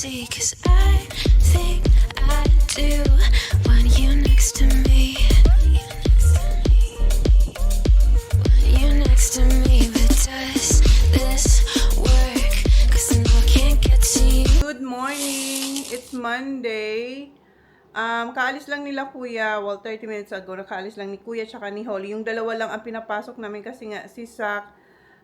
see, 'cause I think I do want you next to me. Want you next to me, but does this work? 'Cause I know I can't get to you. Good morning! It's Monday. Kaalis lang nila kuya, 30 minutes ago, nakaalis lang ni kuya tsaka ni Holly. Yung dalawa lang ang pinapasok namin kasi nga si Sak,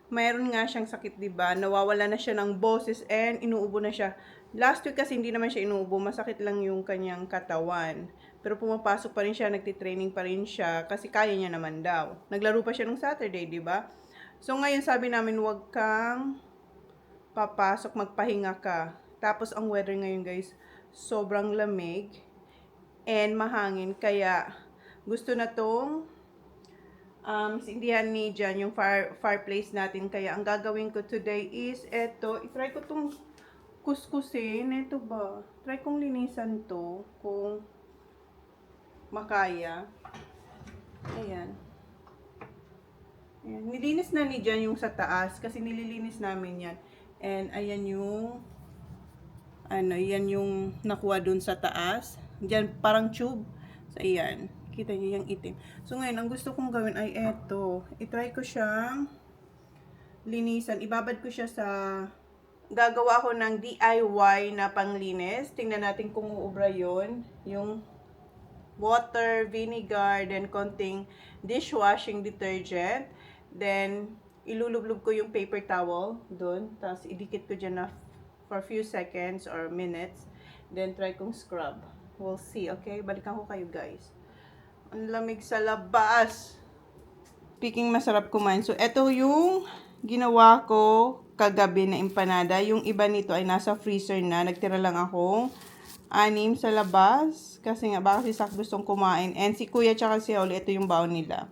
mayroon nga siyang sakit, diba? Nawawala na siya ng boses and inuubo na siya. Last week kasi hindi naman siya inuubo, masakit lang yung kanyang katawan. Pero pumapasok pa rin siya, nagtitraining pa rin siya kasi kaya niya naman daw. Naglaro pa siya nung Saturday, diba? So ngayon sabi namin, wag kang papasok, magpahinga ka. Tapos ang weather ngayon guys, sobrang lamig and mahangin, kaya gusto na tong sindihan ni Jan yung fireplace natin. Kaya ang gagawin ko today is eto, itry ko tong kuskusin. Eto ba, try kong linisan to kung makaya. Ayan. Ayan, nilinis na ni Jan yung sa taas kasi nililinis namin yan. And ayan yung yan yung nakuha dun sa taas. Diyan parang tube. So ayan, kita niyo yung itim. So ngayon ang gusto kong gawin ay eto. I-try ko siyang linisan. Ibabad ko siya sa gagawa ko ng DIY na panglinis. Tingnan natin kung uubra yun. Yung water, vinegar, then konting dishwashing detergent. Then ilulublog ko yung paper towel doon. Tapos idikit ko dyan na for few seconds or minutes. Then try kong scrub. We'll see, okay? Balikan ko kayo guys. Ang lamig sa labas. Speaking masarap kumain. So eto yung ginawa ko kagabi na empanada. Yung iba nito ay nasa freezer na. Nagtira lang akong 6 sa labas. Kasi nga baka si Sak gustong kumain. And si Kuya tsaka si Holly, ito yung baon nila.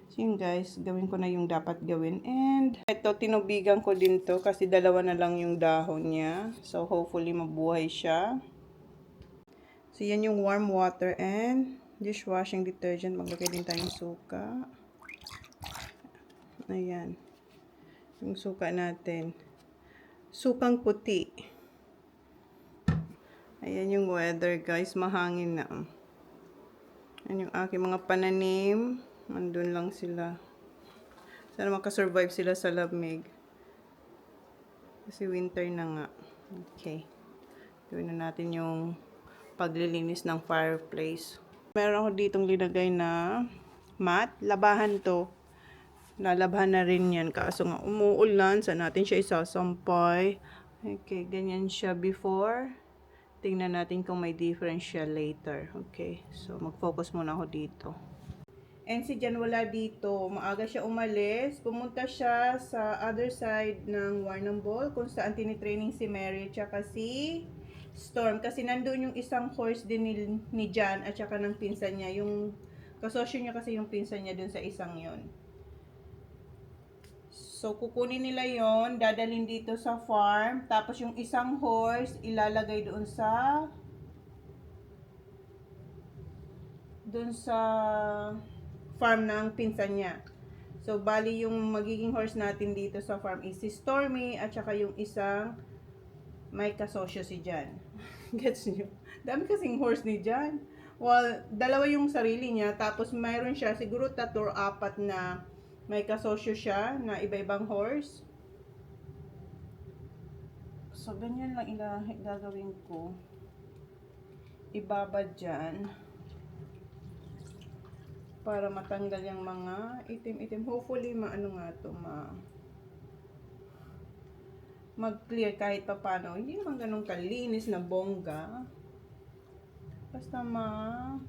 So yun guys, gawin ko na yung dapat gawin. And ito, tinubigan ko din to kasi dalawa na lang yung dahon niya. So hopefully mabuhay siya. So yan yung warm water and dishwashing detergent. Maglagay din tayong suka. Ayan. Yung suka natin. Sukang puti. Ayan yung weather guys, mahangin na. Ayan yung aking mga pananim. Andun lang sila. Sana makasurvive sila sa lamig. Kasi winter na nga. Okay. Gawin na natin yung paglilinis ng fireplace. Meron ako ditong linagay na mat. Labahan to. Lalabhan na rin yan. Kaso nga umuulan. Saan natin siya isasampay. Okay. Ganyan siya before. Tingnan natin kung may difference siya later. Okay. So mag-focus muna ako dito. And si Jan wala dito. Maaga siya umalis. Pumunta siya sa other side ng Warrnambool kung saan tinitraining si Mary tsaka si Storm. Kasi nandun yung isang horse din ni Jan at saka ng pinsan niya. Yung kasosyo niya kasi yung pinsan niya dun sa isang yon. So kukunin nila yon, dadalhin dito sa farm. Tapos yung isang horse ilalagay doon sa farm ng pinsan niya. So, bali yung magiging horse natin dito sa farm is si Stormy at saka yung isang may kasosyo si Jan. Gets nyo? Dami kasing horse ni Jan. Well, dalawa yung sarili niya. Tapos mayroon siya siguro 3 or 4 na may kasosyo siya na iba-ibang horse. So, ganyan lang gagawin ko. Ibabad dyan. Para matanggal yung mga itim-itim. Hopefully, maano nga to, mag-clear kahit pa paano. Hindi naman ganun kalinis na bongga. Basta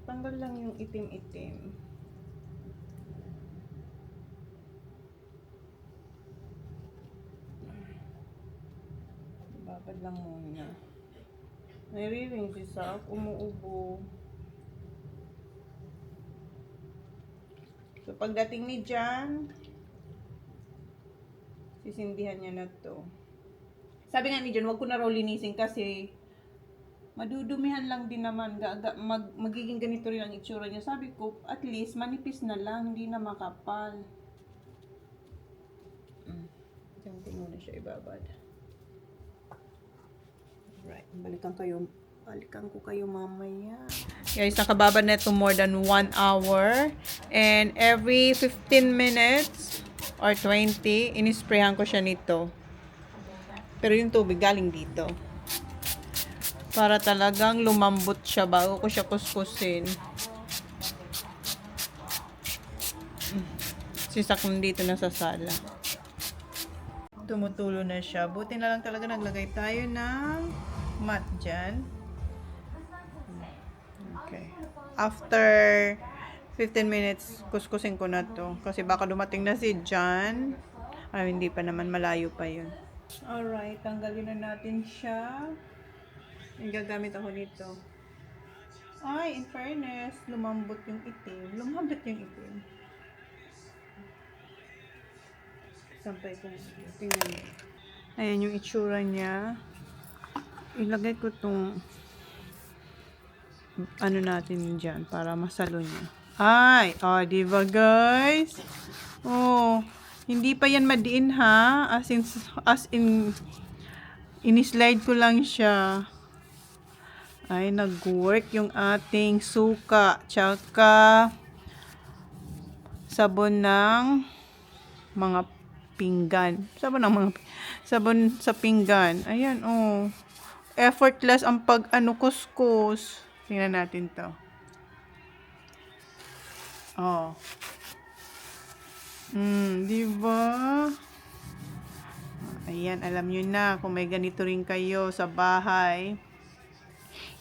tanggal lang yung itim-itim. Babad lang muna. Nariring si Sak, umuubo. So, pagdating ni Jan, sisindihan niya na to. Sabi nga ni Jan, wag ko na raw linisin kasi madudumihan lang din naman. Magiging ganito rin ang itsura niya. Sabi ko, at least manipis na lang, hindi na makapal. Diyan ko muna siya ibabad. Right. Balikan ko kayo mamaya. Guys, nakababad na ito more than 1 hour. And every 15 minutes or 20, inisprayhan ko siya nito. Pero yung tubig galing dito. Para talagang lumambot siya bago ko siya kuskusin. Sisakong dito na sa sala. Tumutulo na siya. Buti na lang talaga naglagay tayo ng mat dyan. Okay. After 15 minutes, kuskusin ko na to. Kasi baka dumating na si John. Ay, hindi pa naman. Malayo pa yun. Alright, tanggalin na natin siya. Gagamit ako nito. Ay, in fairness, lumambot yung itim. Lumambot yung itim. Sampay ko. Tingnan mo. Ayan yung itsura niya. Ilagay ko itong ano natin dyan para masalo niya. Ay! Oh, diba guys? Oh, hindi pa yan madiin ha. As in ini-slide ko lang siya. Ay, nag-work yung ating suka. Tsaka sabon ng mga pinggan. Sabon sa pinggan. Ayan, oh. Effortless ang kuskus. Tingnan natin to. Oh. Diba? Ayan, alam nyo na, kung may ganito rin kayo sa bahay,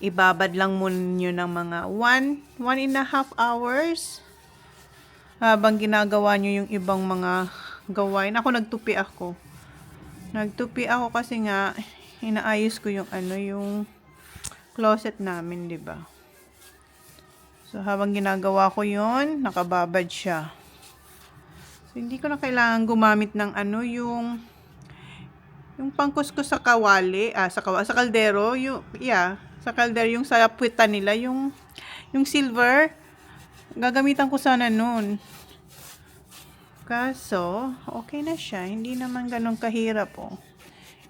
ibabad lang muna nyo ng mga 1.5 hours habang ginagawa nyo yung ibang mga gawain. Ako, nagtupi ako. Kasi nga, inaayos ko yung yung closet namin, di ba? So, habang ginagawa ko yon, nakababad siya. So, hindi ko na kailangan gumamit ng yung pangkuskus sa kawali, sa kaldero, sa kaldero, yung sa puwitan nila, yung silver, gagamitan ko sana nun. Kaso, okay na siya. Hindi naman ganun kahirap, oh.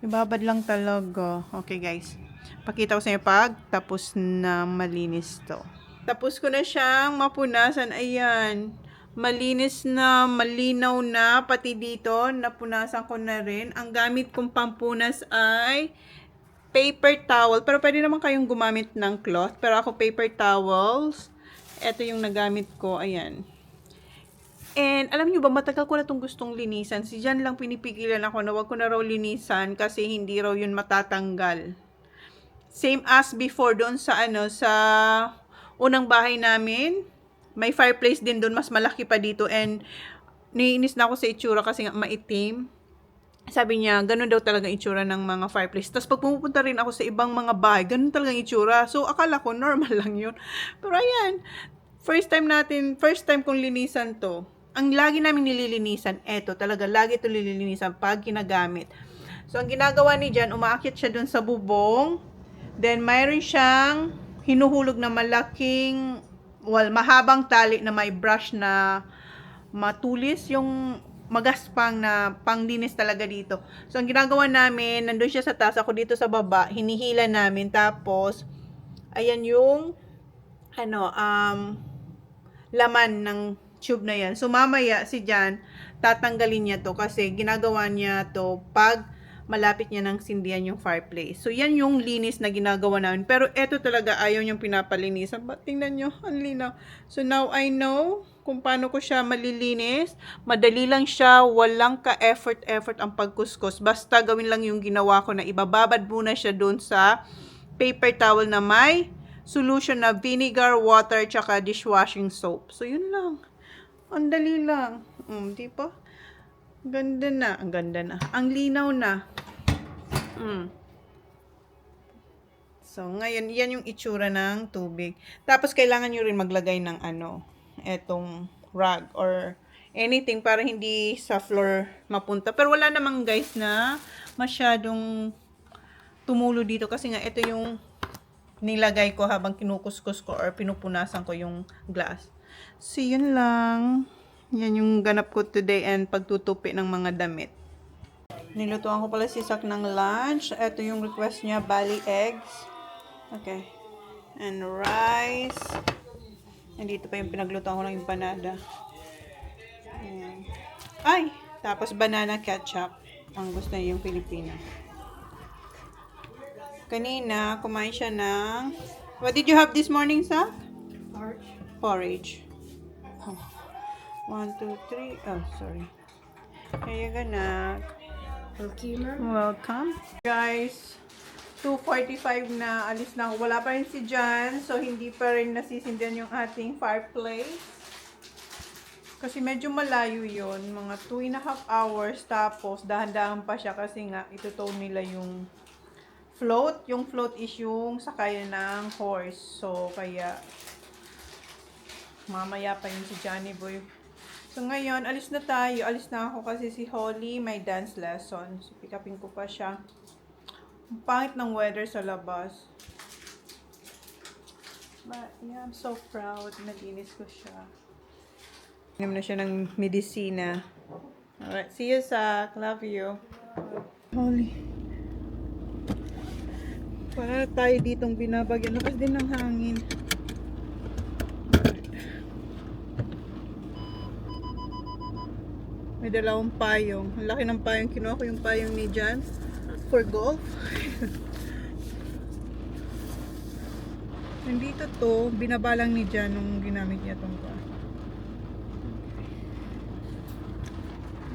Ibabad lang talaga. Okay, guys. Pakita ko sa inyo pag tapos na malinis to. Tapos ko na siyang mapunasan. Ayan. Malinis na, malinaw na. Pati dito, napunasan ko na rin. Ang gamit kong pampunas ay paper towel. Pero pwede naman kayong gumamit ng cloth. Pero ako paper towels. Ito yung nagamit ko. Ayan. And alam niyo ba, matagal ko na itong gustong linisan. Si Jan lang pinipigilan ako na wag ko na raw linisan kasi hindi raw yun matatanggal. Same as before doon sa sa unang bahay namin. May fireplace din doon, mas malaki pa dito. And naiinis na ako sa itsura kasi nga maitim. Sabi niya, ganun daw talaga itsura ng mga fireplace. Tapos pag pumupunta rin ako sa ibang mga bahay, ganun talaga itsura. So akala ko normal lang yun. Pero ayan, first time kong linisan to. Ang lagi namin nililinisan, eto talaga, lagi ito nililinisan pag ginagamit. So, ang ginagawa ni Jan, umaakyat siya dun sa bubong. Then, mayroon siyang hinuhulog na mahabang tali na may brush na matulis, yung magaspang na panglinis talaga dito. So, ang ginagawa namin, nandun siya sa taas, ako dito sa baba, hinihila namin. Tapos, ayan yung, laman ng tube na yan. So, mamaya si Jan, tatanggalin niya to kasi ginagawa niya to pag malapit niya ng sindihan yung fireplace. So, yan yung linis na ginagawa namin. Pero, eto talaga ayaw niyang pinapalinisan. But, tingnan nyo, ang linaw. So, now I know kung paano ko siya malilinis. Madali lang siya, walang ka-effort ang pagkuskus. Basta gawin lang yung ginawa ko na ibababad muna siya doon sa paper towel na may solution na vinegar, water, tsaka dishwashing soap. So, yun lang. Ang dali lang. Di ba? Ganda na. Ang ganda na. Ang linaw na. So, ngayon, yan yung itsura ng tubig. Tapos, kailangan nyo rin maglagay ng etong rag or anything para hindi sa floor mapunta. Pero wala namang guys na masyadong tumulo dito kasi nga ito yung nilagay ko habang kinukuskus ko or pinupunasan ko yung glass. So, yun lang. Yan yung ganap ko today and pagtutupi ng mga damit. Nilutuan ko pala si Sak ng lunch. Ito yung request niya, bali eggs. Okay. And rice. And dito pa yung pinaglutuan ko ng empanada. Ayan. Ay! Tapos banana ketchup. Ang gusto niya yung Pilipina. Kanina, kumain siya ng... What did you have this morning, Sak? Porridge. Oh. 1, 2, 3. Oh, sorry. Here you go, Nak. Welcome. Guys, 2:45 na. Alis na ako. Wala pa rin si Jan. So, hindi pa rin nasisindihan yung ating fireplace. Kasi medyo malayo yon, mga 2.5 hours. Tapos, dahan-dahan pa siya kasi nga, itutow nila yung float. Yung float is yung sakayan ng horse. So, kaya, mamaya pa yun si Johnny Boy. So, ngayon, alis na tayo. Alis na ako kasi si Holly may dance lesson. So, pick upin ko pa siya. Ang pangit ng weather sa labas. But, yeah, I'm so proud. Nalinis ko siya. Inom na siya ng medisina. Alright, see you, Sak. Love you. Holly. Para tayo ditong binabagyan. Lakas din ng hangin. May dalawang payong. Ang laki ng payong. Kinuha ko yung payong ni Jan for golf. Nandito to. Binabalang ni Jan nung ginamit niya itong pa.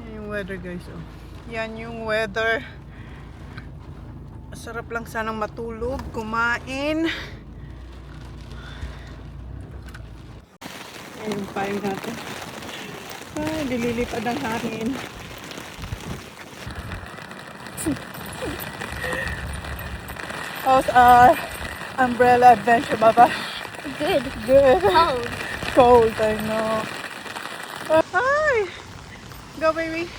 Yan yung weather, guys. Oh. Yan yung weather. Sarap lang sanang matulog, kumain. Yan yung payong natin. Ay, dililipad ang hangin. How's our umbrella adventure, Baba? Good. Good. Cold. Cold, I know. Hi! Go, baby.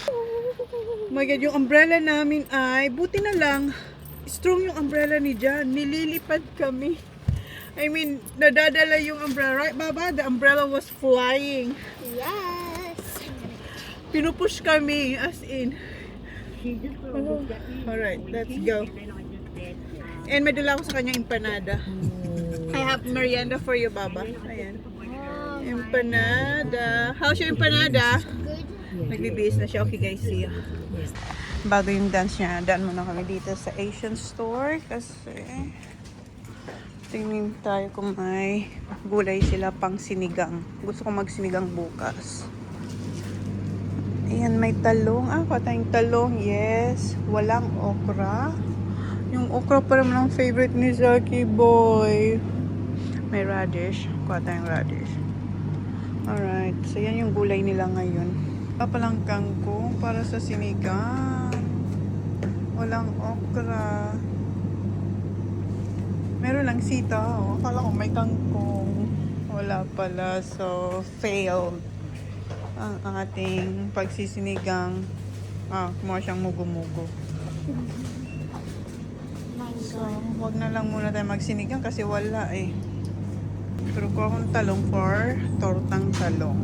Oh my God, yung umbrella namin ay, buti na lang, strong yung umbrella ni Jan. Nililipad kami. I mean, nadadala yung umbrella. Right, Baba? The umbrella was flying. Yes. Pinupush kami, as in. Alright, let's go. And may dala ko sa kanya empanada. I have merienda for you, Baba. Ayan. Empanada. How's your empanada? Good. Nagbibihis na siya. Okay, guys, see ya. Bago yung dance niya, daan muna kami dito sa Asian store kasi tingin tayo kung may gulay sila pang sinigang. Gusto ko magsinigang bukas. Ayan, may talong. Ah, kuha tayong talong. Yes. Walang okra. Yung okra pa naman ang favorite ni Zaki Boy. May radish. Kuha tayong radish. Alright. So, yan yung gulay nila ngayon. Palang kangkong para sa sinigang. Walang okra. Meron lang sita. Oh. Akala ko may kangkong. Wala pala. So, failed ang ating pagsisinigang. Kumuha siyang mugo-mugo. So, wag na lang muna tayo magsinigang kasi wala eh. Pero kuha akong talong for tortang talong.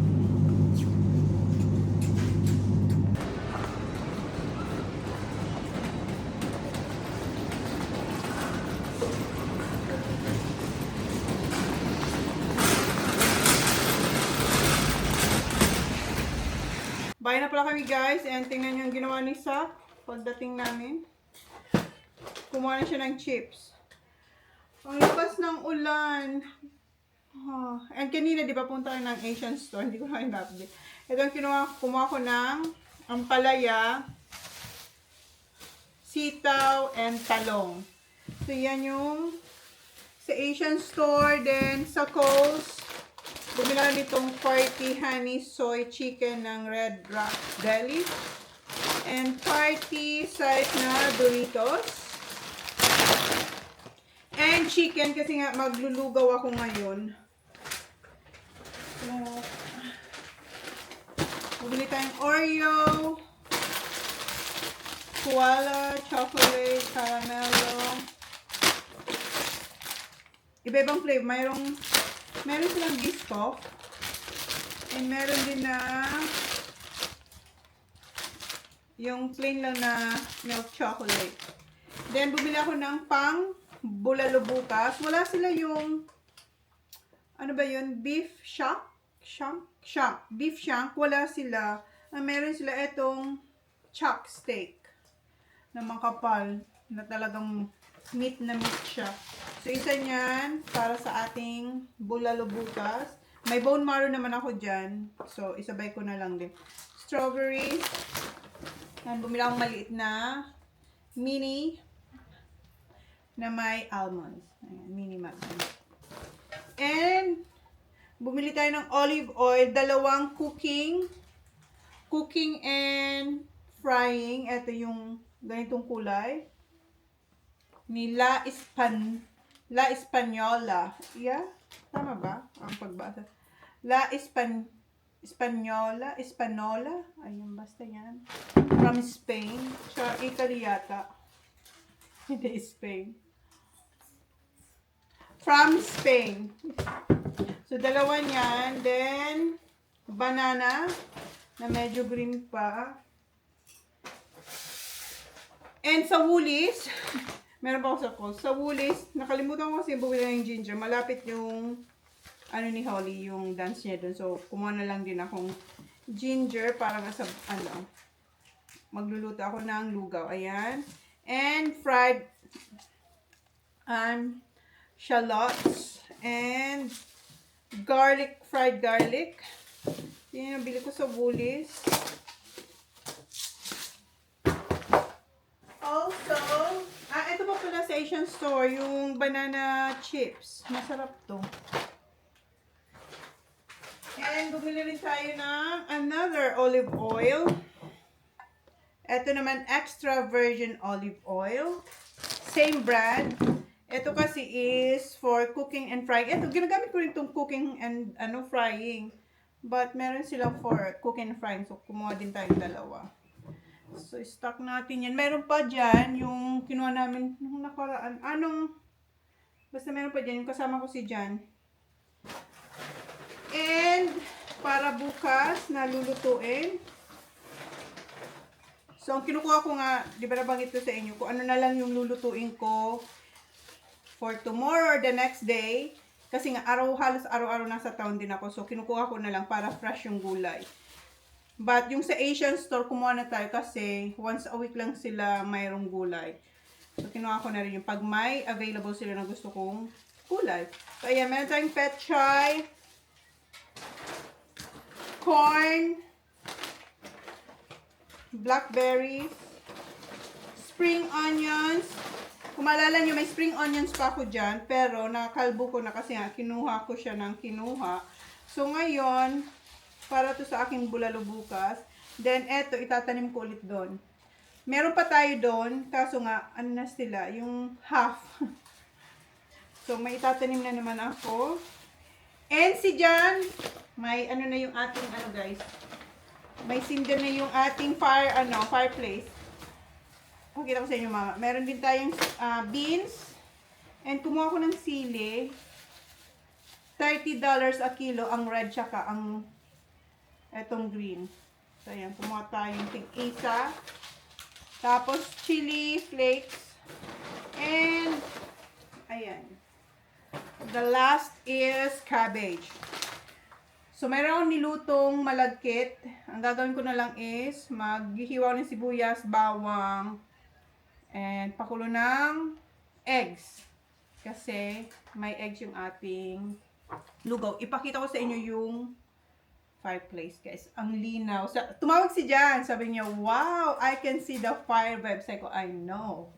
Bayan na pala kami, guys. And tingnan nyo yung ginawa ni Sak. Pagdating namin, kumuha na siya ng chips. Ang lakas ng ulan. And kanina, di ba, punta kayo ng Asian store. Hindi ko na in-update. Ito ang kumuha ko ng ampalaya, sitaw, and talong. So, yan yung sa Asian store. Then, sa Kohl's, bumila nitong 40 honey soy chicken ng Red Rock Deli. And 40 size na Doritos. And chicken kasi nga maglulugaw ako ngayon. So, bumili tayong Oreo, Koala, chocolate, caramelo. Iba-ibang flavor. Meron silang biscoff. And meron din na Yung plain lang na milk chocolate. Then, bumili ako ng pang bulalo bukas. Wala sila yung, ano ba yun? Beef shank? Shank. Beef shank. Wala sila. Meron sila itong chuck steak na makapal na talagang meat na meat siya. So, isa niyan para sa ating bulalo bukas. May bone marrow naman ako dyan. So, isabay ko na lang din. Strawberries. Yan, bumili akong maliit na mini na may almonds. Ayan, mini almonds. And, bumili tayo ng olive oil. Dalawang cooking and frying. Ito yung ganitong kulay. Ni La Española. Yeah? Tama ba? Ang pagbasa. Espanola. Ayun, basta yan. From Spain. Sa Italy yata. Hindi, Spain. From Spain. So, dalawa niyan. Then, banana na medyo green pa. And sa Woolies, meron pa ako sa Coles. Sa Woolies, nakalimutan ko kasi bumili ng ginger. Malapit yung ano ni Holly, yung dance niya dun. So, kumuha na lang din akong ginger para sa, magluluto ako ng lugaw. Ayan. And fried shallots and garlic, fried garlic. Yan yung bili ko sa Woolies. Also, ito pa pala sa Asian store, yung banana chips. Masarap to. And bumili rin tayo ng another olive oil. Ito naman, extra virgin olive oil. Same brand. Ito kasi is for cooking and frying. Ito, ginagamit ko rin itong cooking and frying. But meron silang for cooking and frying. So, kumuha din tayo dalawa. So, stock natin yan. Meron pa dyan yung kinuha namin nung nakaraan. Basta meron pa dyan. Yung kasama ko si Jan. And, para bukas na lulutuin. So, ang kinukuha ko nga, di ba nabanggit ko sa inyo, kung ano na lang yung lulutuin ko for tomorrow or the next day. Kasi nga, halos araw-araw nasa town din ako. So, kinukuha ko na lang para fresh yung gulay. But, yung sa Asian store, kumuha na tayo kasi once a week lang sila mayroong gulay. So, kinuha ko na rin yung pag may available sila na gusto kong gulay. So, ayan, meron tayong petchay, corn, blackberries, spring onions. Kung maalala nyo, may spring onions pa ako dyan, pero nakakalbo ko na kasi nga, kinuha ko siya ng kinuha. So, ngayon, para to sa aking bulalo bukas, then eto, itatanim ko ulit doon. Meron pa tayo doon, kaso nga, ano na sila, yung half. So, may itatanim na naman ako. And si Jan, may ano na yung ating, guys, may cinder na yung ating fireplace. Pakita ko sa inyo, mama. Meron din tayong beans. And kumuha ko ng sili. $30 a kilo ang red tsaka ang etong green. So, ayan. Kumuha tayong tig-isa. Tapos, chili flakes. And, ayan. The last is cabbage. So, mayroon akong nilutong malagkit. Ang gagawin ko na lang is, maghihiwa ng sibuyas, bawang, and pakulo ng eggs. Kasi may eggs yung ating lugaw. Ipakita ko sa inyo yung fireplace, guys. Ang linaw. Tumawag si Jan. Sabi niya, wow, I can see the fire vibe. Sabi ko, I know.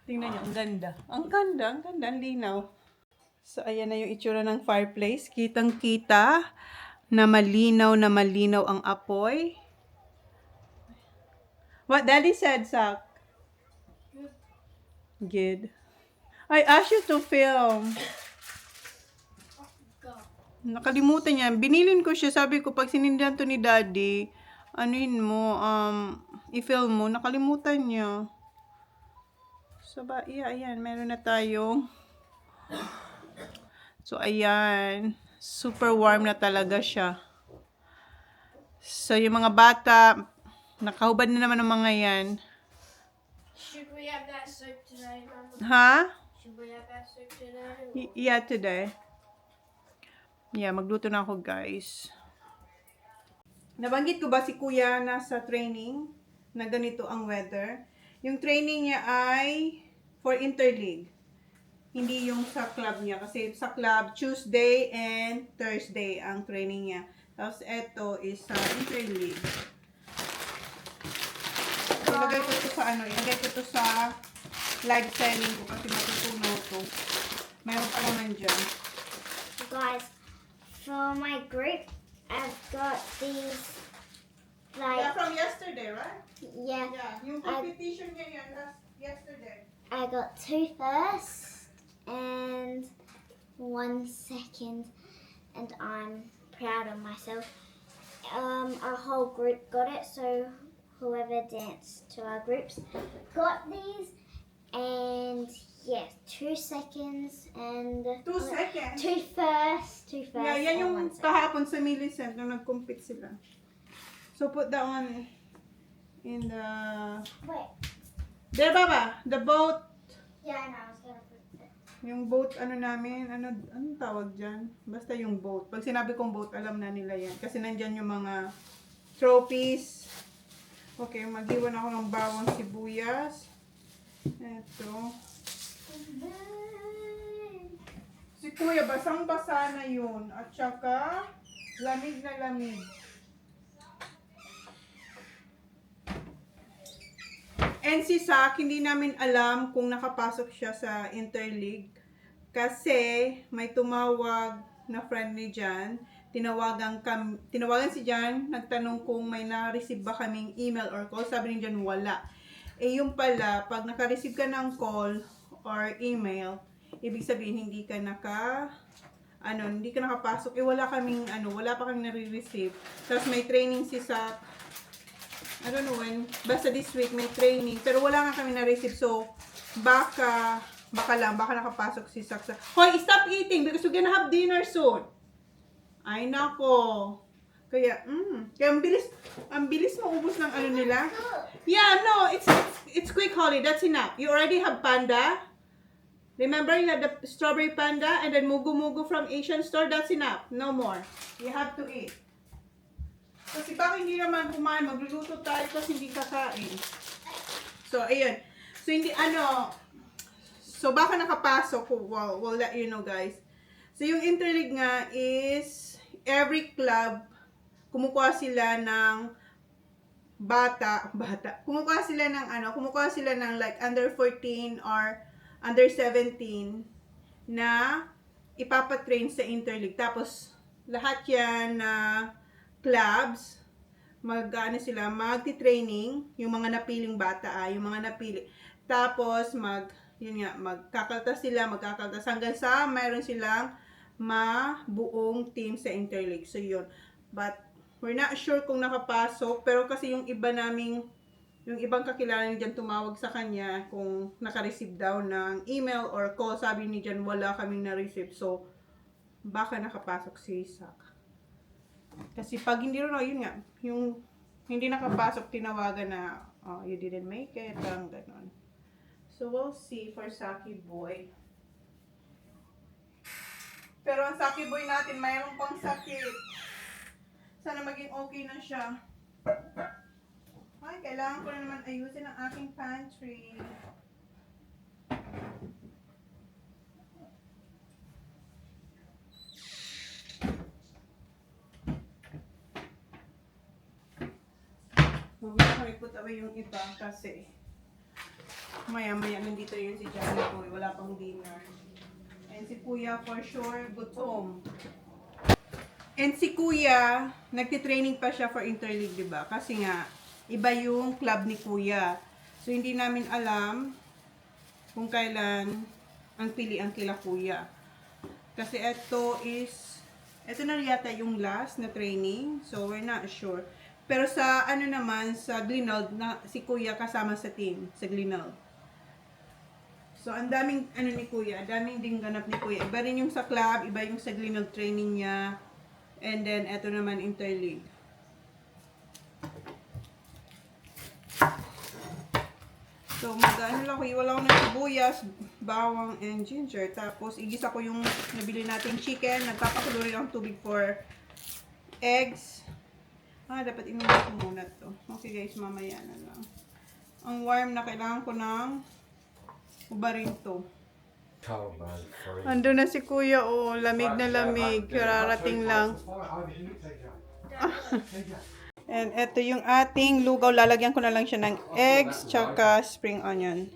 Tingnan niyo, ang ganda. Ang ganda, ang linaw. So, ayan na yung itsura ng fireplace. Kitang-kita na malinaw ang apoy. What Daddy said, Sak? Good. I asked you to film. Nakalimutan niya. Binilin ko siya. Sabi ko, pag sinindihan to ni Daddy, anuin mo, i-film mo. Nakalimutan niya. So, ayan. Meron na tayong. So, ayan. Super warm na talaga siya. So, yung mga bata, Nakahubad na naman ang mga yan. Should we have that soap today, Mum? Ha? Should we have that soap today? Yeah, today. Yeah, magluto na ako, guys. Nabanggit ko ba si Kuya nasa training na ganito ang weather? Yung training niya ay for interleague. Hindi yung sa club niya. Kasi sa club, Tuesday and Thursday ang training niya. Tapos eto is sa interleague. Ilagay ko to sa ilagay ko to sa live selling ko kasi matutunaw to. Meron pa naman dyan. Guys, for my group, I've got these, Yeah, like, from yesterday, right? yeah, Yeah, yung competition niya yan yesterday. I got 2 first and 1 second, and I'm proud of myself. Our whole group got it, so whoever danced to our groups got these, and yes, 2 seconds and 2 seconds? 2 first, 2 first. Yeah, yan and yung 1 second. kahapon sa Millicent nung nag-compete sila. So put that one in the... Wait, There, Baba! The boat. yeah, I know, I was gonna put it. Yung boat, namin, anong tawag dyan? Basta yung boat. Pag sinabi kong boat, alam na nila yan. Kasi nandyan yung mga trophies. Okay, maghiwan ako ng bawang sibuyas. Ito. Si Kuya, basang-basa na yun. At saka, lamig na lamig. And si Sak, hindi namin alam kung nakapasok siya sa interleague. Kasi may tumawag na friend ni Jan. Tinawagan si Jan, nagtanong kung may na-receive ba kaming email or call. Sabi ni Jan, wala. Eh yung pala, pag naka-receive ka ng call or email, ibig sabihin hindi ka hindi ka nakapasok. Eh wala pa kaming nare-receive. Tapos may training si Sak. I don't know when, basta this week may training, pero wala nga kami na-receive, so baka nakapasok si Sak. Hoy, stop eating because we're gonna have dinner soon. Ay nako. Kaya ang bilis maubos ng nila. Yeah, no, it's quick holiday, that's enough. You already have panda. Remember, you had the strawberry panda and then mugu mugu from Asian store, that's enough. No more. You have to eat. Kasi baka hindi naman kumain, magluluto tayo kasi hindi kakain. So, ayun. So, baka nakapasok. We'll let you know, guys. So, yung interleague nga is, every club, kumukuha sila ng kumukuha sila ng like under 14 or under 17 na ipapatrain sa interleague. Tapos, lahat yan na clubs, magti-training, yung mga napiling bata, yung mga napili. Tapos, magkakaltas hanggang sa mayroon silang mabuong team sa interleague. So, yun. But, we're not sure kung nakapasok, pero kasi yung ibang kakilala ni Jan tumawag sa kanya kung naka-receive daw ng email or call. Sabi ni Jan, wala kaming na-receive. So, baka nakapasok si Sak. Kasi pag hindi rin, yun nga, yung hindi nakapasok, tinawagan na, you didn't make it, ang ganon. So, we'll see for Saki Boy. Pero ang Saki Boy natin, mayroon pang sakit. Sana maging okay na siya. Ay, kailangan ko na naman ayusin ang aking pantry. Mamaya kami put away yung iba kasi maya-maya nandito yun si Johnny Boy. Wala pang dinner. And si Kuya for sure gutom. And si Kuya, nagtitraining pa siya for interleague, diba? Kasi nga, iba yung club ni Kuya. So, hindi namin alam kung kailan ang pilian kila Kuya. Kasi ito na yata yung last na training. So, we're not sure. Pero sa sa Glenald, si Kuya kasama sa team, sa Glenald. So, ang daming ni Kuya, daming ding ganap ni Kuya. Iba rin yung sa club, iba yung sa Glenald training niya. And then, eto naman interleague. So, mag-ano lang ko, iwala ko ng sibuyas, bawang, and ginger. Tapos, igisa ko yung nabili nating chicken. Nagpapakulo rin ang tubig for eggs. Dapat inumin ko muna to. Okay guys, mamaya na lang. Ang warm na kailangan ko ng ubarin to. Ando na si kuya, oh. Lamig na lamig. Kararating lang. And ito yung ating lugaw. Lalagyan ko na lang siya ng eggs, tsaka spring onion.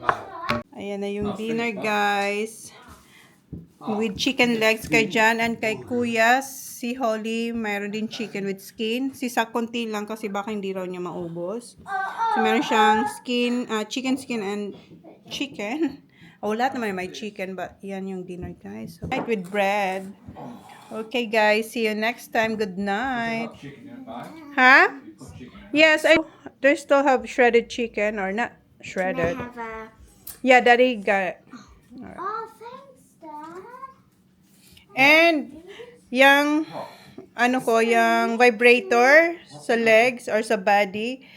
Ayan na yung dinner, guys. With chicken legs kay Jan and kay kuya. Si Holly, mayroon din chicken with skin. Si Sak, konti lang kasi baka hindi raw niya maubos. So, meron siyang skin, chicken skin and chicken. Oh, lahat naman may chicken, but yan yung dinner, guys. So, with bread. Okay, guys. See you next time. Good night. Huh? Yes, they still have shredded chicken, or not Can I shredded. have a... Yeah, Daddy got it. Oh, thanks, Dad. And, yung, yung vibrator sa legs or sa body,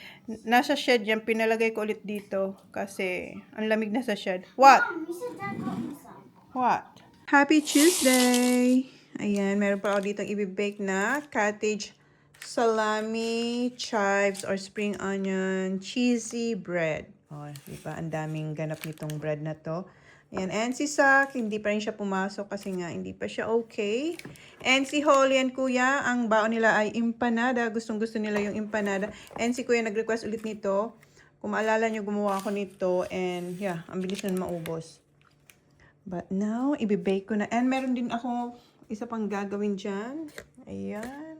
nasa shed yan. Pinalagay ko ulit dito kasi ang lamig na sa shed. What? Mom, you said Dad got me some. What? Happy Tuesday! Ayan, meron pa ako dito i-bake na cottage salami, chives, or spring onion, cheesy bread. Oh, diba? Ang daming ganap nitong bread na to. Ayan, and si Sak, hindi pa rin siya pumasok kasi nga hindi pa siya okay. And si Holly and Kuya, ang baon nila ay empanada. Gustong-gusto nila yung empanada. And si Kuya nag-request ulit nito. Kung maalala nyo, gumawa ako nito. And yeah, ang bilis na maubos. But now, ibibake ko na. And meron din ako isa pang gagawin dyan. Ayan.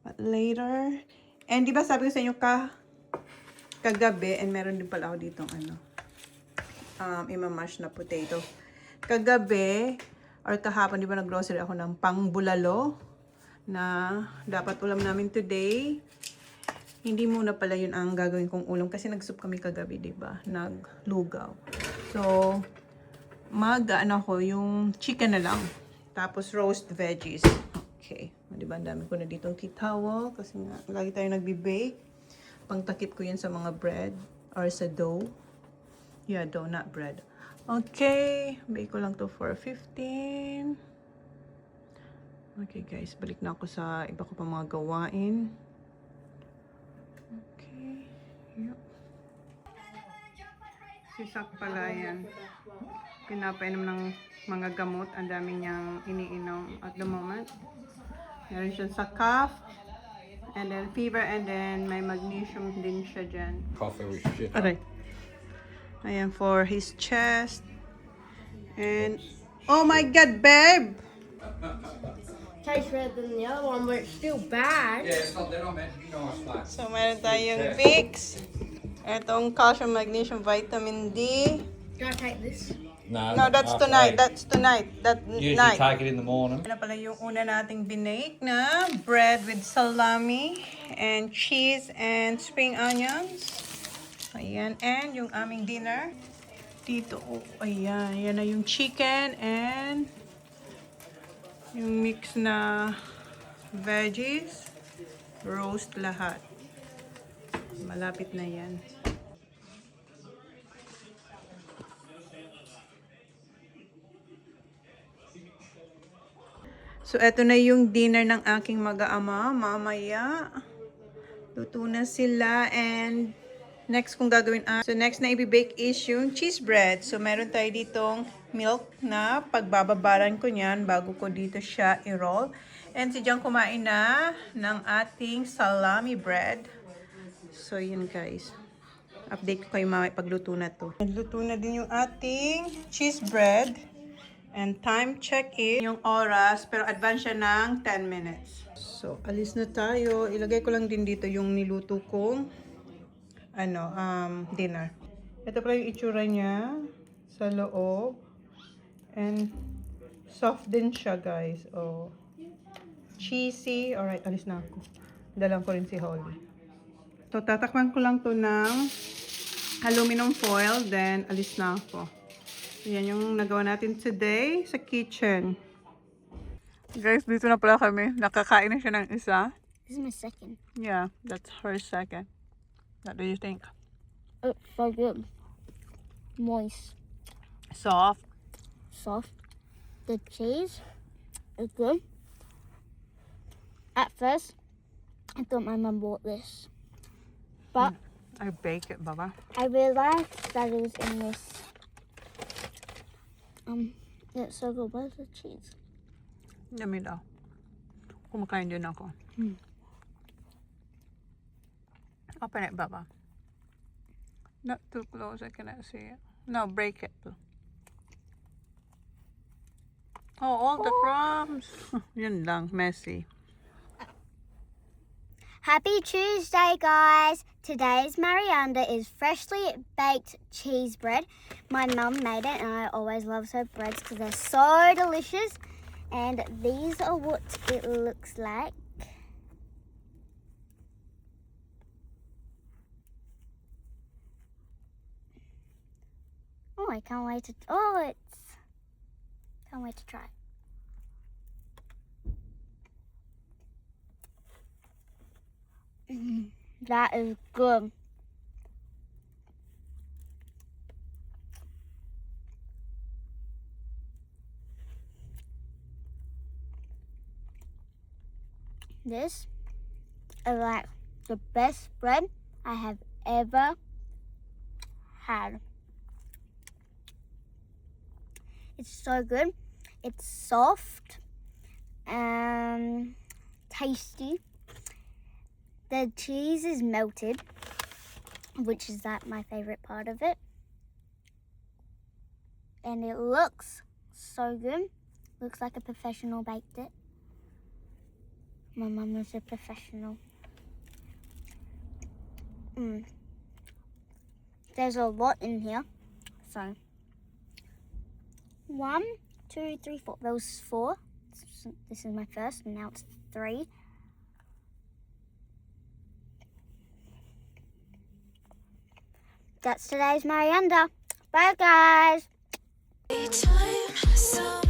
But later. And di ba sabi ko sa inyo kagabi, and meron din pala ako ditong imamash na potato. Kagabi, or kahapon, di ba nag-grocery ako ng pangbulalo na dapat ulam namin today. Hindi muna pala yun ang gagawin kong ulam kasi nag-soup kami kagabi, di ba? Naglugaw. So, ako yung chicken na lang. Tapos roast veggies. Okay. Di ba, ang dami ko na ditong tea towel kasi nga, lagi tayo nagbe-bake. Pangtakip ko yan sa mga bread or sa dough. Yeah, dough, not bread. Okay. Bake ko lang to for 15. Okay, guys. Balik na ako sa iba ko pa mga gawain. Okay. Yep. Sisak pala yan. Pinapainom ng mga gamot. Ang dami niyang iniinom at the moment. Meron siya sa cough. And then fever. And then may magnesium din siya dyan. Coffee with shit. Alright. Ayan, for his chest. And, oh my God, babe! Tastes better than the other one, but it's still bad. Yeah, it's not, they're not meant to be nice, like. So, meron tayong Vicks. Itong calcium, magnesium, vitamin D. Can I take this? No, No, that's after tonight. eight. That's tonight. That Usually night. take it in the morning. Ano pala yung una nating binake na bread with salami and cheese and spring onions. Ayan. And yung aming dinner. Dito. Oh, ayan. Yan na yung chicken and yung mix na veggies. Roast lahat. Malapit na yan. So, eto na yung dinner ng aking mag-aama. Mamaya, luto na sila. And, next kong gagawin, so next na ibibake is yung cheese bread. So, meron tayo ditong milk na pagbababaran ko niyan bago ko dito siya i-roll. And si Jan kumain na ng ating salami bread. So, yun guys. Update ko kayo mamaya pagluto na to. Luto na din yung ating cheese bread. And time check is yung oras, pero advance siya ng 10 minutes. So, alis na tayo. Ilagay ko lang din dito yung niluto kong dinner. Ito pala yung itsura niya sa loob. And soft din siya, guys. Oh. Cheesy. Alright, alis na ako. Dalang ko rin si Holly. So, tatakpan ko lang to ng aluminum foil. Then, alis na ako. Yan yung nagawa natin today sa kitchen. Guys, dito na pala kami. Nakakain na siya ng isa. This is my second. Yeah, that's her second. What do you think? It's so good. moist, Soft. soft. The cheese is good. At first, I thought my mum bought this, but I bake it, Baba. I realized that it was in this. It's so good. Where's the cheese? Yummy daw. Kumakain din ako. Open it, Baba. Not too close, I cannot see it. No, break it. Oh, all the crumbs. Yun lang, messy. Happy Tuesday, guys! Today's Marianda is freshly baked cheese bread. My mum made it, and I always love her breads because they're so delicious. And these are what it looks like. Oh, I can't wait to. Can't wait to try. That is good. This is like the best bread I have ever had. It's so good. It's soft and tasty. The cheese is melted, which is my favorite part of it. And it looks so good. Looks like a professional baked it. My mum is a professional. There's a lot in here. So 1, 2, 3, 4. There was 4. This is my first, and now it's 3. That's today's Marianda. Bye, guys. Time, so